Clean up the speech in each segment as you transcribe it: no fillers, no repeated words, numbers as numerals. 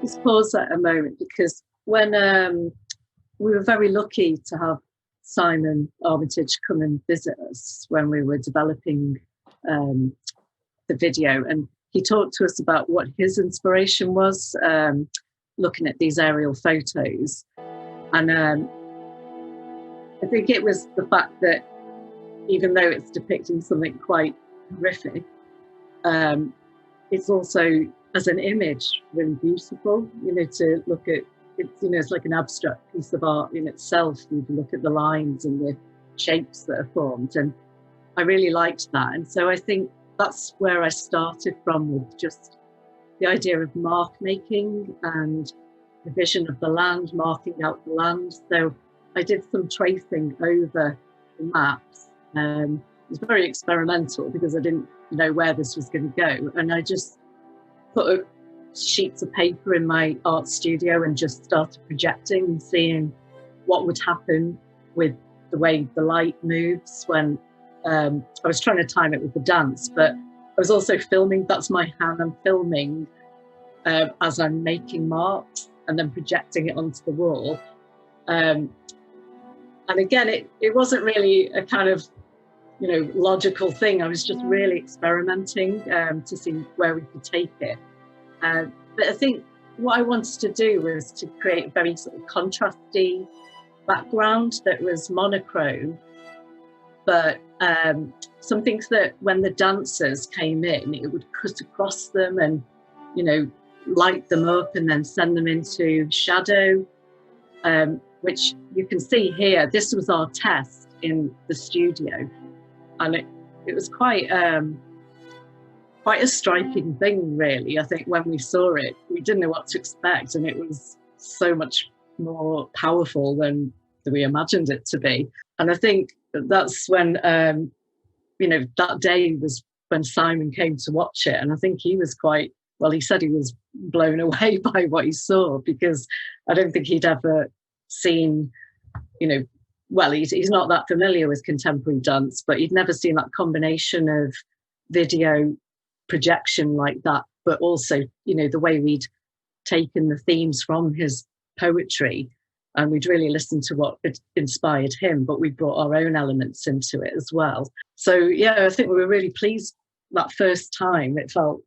Just pause at a moment, because when we were very lucky to have Simon Armitage come and visit us when we were developing the video, and he talked to us about what his inspiration was, looking at these aerial photos. And I think it was the fact that even though it's depicting something quite horrific, it's also, as an image, really beautiful, to look at. It's like an abstract piece of art in itself. You can look at the lines and the shapes that are formed. And I really liked that. And so I think that's where I started from, with just the idea of mark making and the vision of the land, marking out the land. So I did some tracing over the maps. It was very experimental because I didn't know where this was going to go. And I just put sheets of paper in my art studio and just started projecting and seeing what would happen with the way the light moves when I was trying to time it with the dance, but I was also filming. That's my hand. I'm filming as I'm making marks and then projecting it onto the wall. And again, it wasn't really a kind of logical thing. I was just really experimenting to see where we could take it. But I think what I wanted to do was to create a very sort of contrasty background that was monochrome, but some things that when the dancers came in, it would cut across them and, light them up and then send them into shadow, which you can see here. This was our test in the studio, and it was quite a striking thing, really. I think when we saw it, we didn't know what to expect, and it was so much more powerful than we imagined it to be. And I think that's when, that day was when Simon came to watch it, and I think he was he said he was blown away by what he saw, because I don't think he'd ever seen, he's not that familiar with contemporary dance, but he'd never seen that combination of video projection like that, but also the way we'd taken the themes from his poetry and we'd really listened to what had inspired him, but we brought our own elements into it as well. So yeah, I think we were really pleased that first time. It felt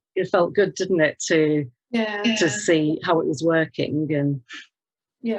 good, didn't it, to see how it was working. And we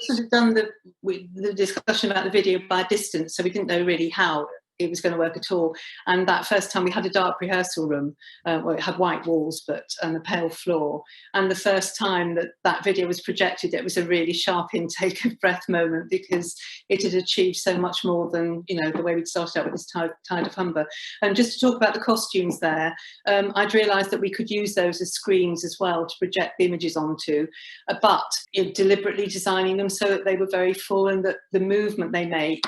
sort of done the discussion about the video by distance, so we didn't know really how it was going to work at all. And that first time we had a dark rehearsal room where it had white walls and a pale floor. And the first time that video was projected, it was a really sharp intake of breath moment, because it had achieved so much more than the way we'd started out with this Tide of Humber. And just to talk about the costumes there, I'd realised that we could use those as screens as well to project the images onto, but deliberately designing them so that they were very full, and that the movement they make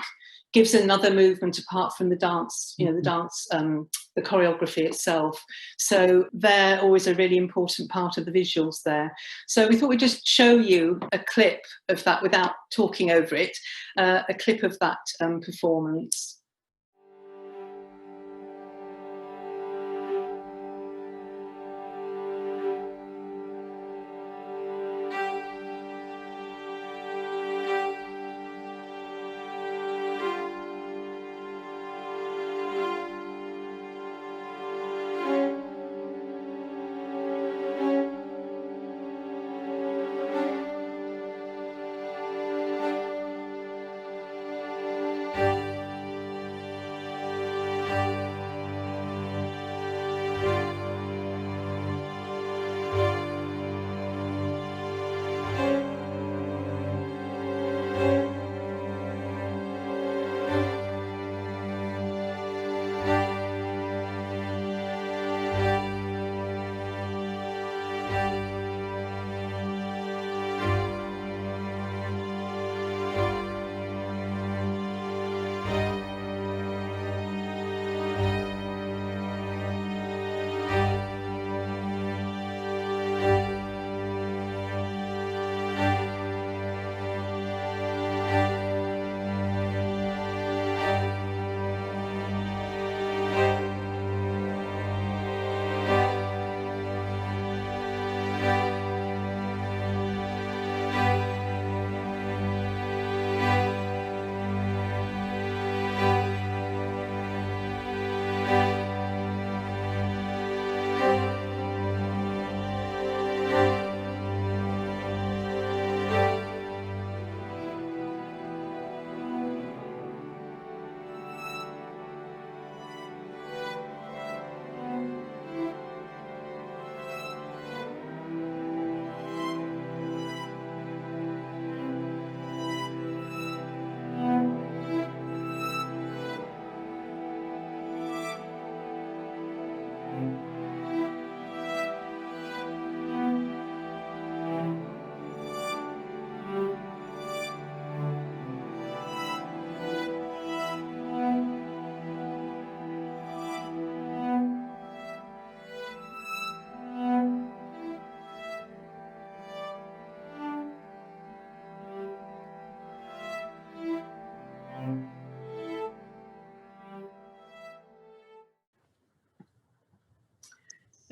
gives another movement apart from the dance, the choreography itself. So they're always a really important part of the visuals there. So we thought we'd just show you a clip of that without talking over it, a clip of that performance.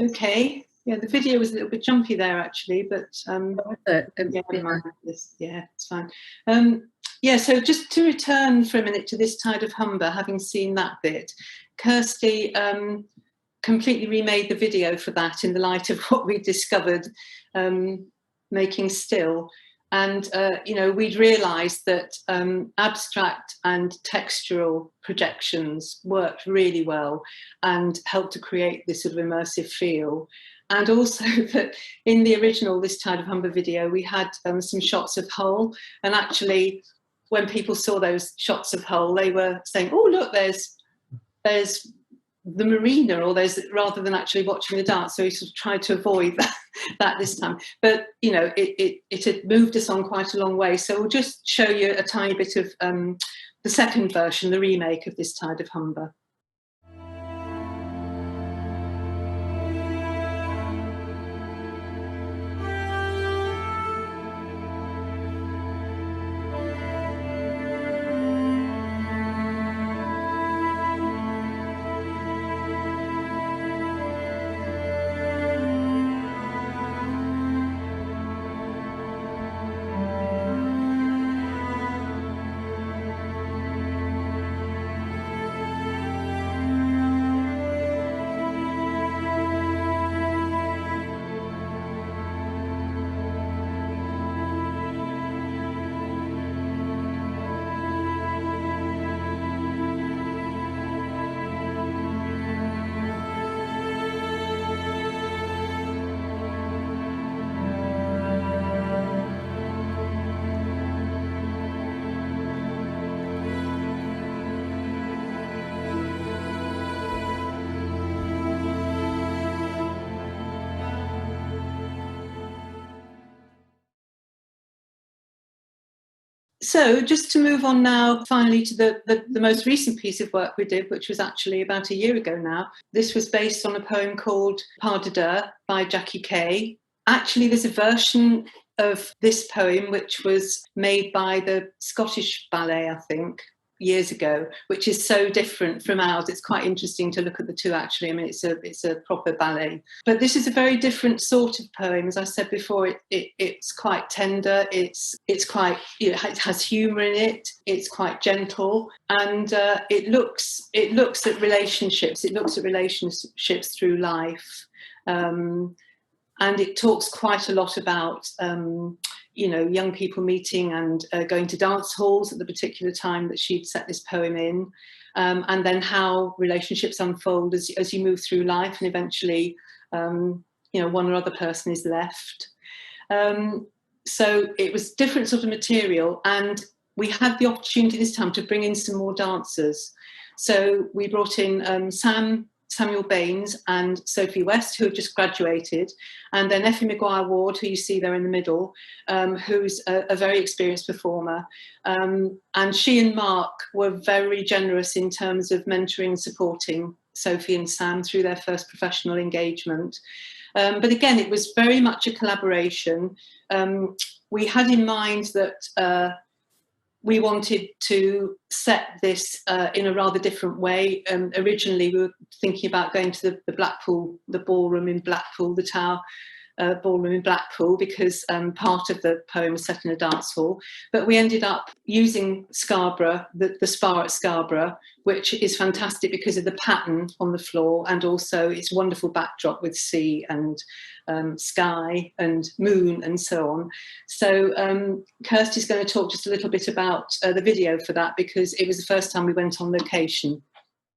Okay. Yeah, the video was a little bit jumpy there actually, but yeah, it's fine. Yeah, so just to return for a minute to this tide of Humber, having seen that bit, Kirsty completely remade the video for that in the light of what we discovered making still. And, you know, we'd realised that abstract and textural projections worked really well and helped to create this sort of immersive feel. And also that in the original This Tide of Humber video, we had some shots of Hull. And actually, when people saw those shots of Hull, they were saying, oh, look, there's the marina, or there's, rather than actually watching the dance. So we sort of tried to avoid that this time. But, you know, it had moved us on quite a long way. So we'll just show you a tiny bit of the second version, the remake of This Tide of Humber. So just to move on now, finally, to the most recent piece of work we did, which was actually about a year ago now. This was based on a poem called Pas de Deux by Jackie Kay. Actually, there's a version of this poem which was made by the Scottish Ballet, I think, years ago, which is so different from ours. It's quite interesting to look at the two, actually. I mean, it's a proper ballet. But this is a very different sort of poem. As I said before, it's quite tender. It's quite, you know, it has humour in it. It's quite gentle, and it looks at relationships. It looks at relationships through life, and it talks quite a lot about you know, young people meeting and going to dance halls at the particular time that she'd set this poem in, and then how relationships unfold as you move through life, and eventually, you know, one or other person is left. So it was different sort of material, and we had the opportunity this time to bring in some more dancers. So we brought in Samuel Baines and Sophie West, who had just graduated, and then Effie Maguire-Ward, who you see there in the middle, who's a very experienced performer. And she and Mark were very generous in terms of mentoring and supporting Sophie and Sam through their first professional engagement. But again, it was very much a collaboration. We had in mind that we wanted to set this in a rather different way. Originally, we were thinking about going to the Blackpool, the ballroom in Blackpool, the Tower ballroom in Blackpool, because part of the poem was set in a dance hall. But we ended up using Scarborough, the spa at Scarborough, which is fantastic because of the pattern on the floor, and also its wonderful backdrop with sea and sky and moon and so on. So Kirsty's going to talk just a little bit about the video for that, because it was the first time we went on location.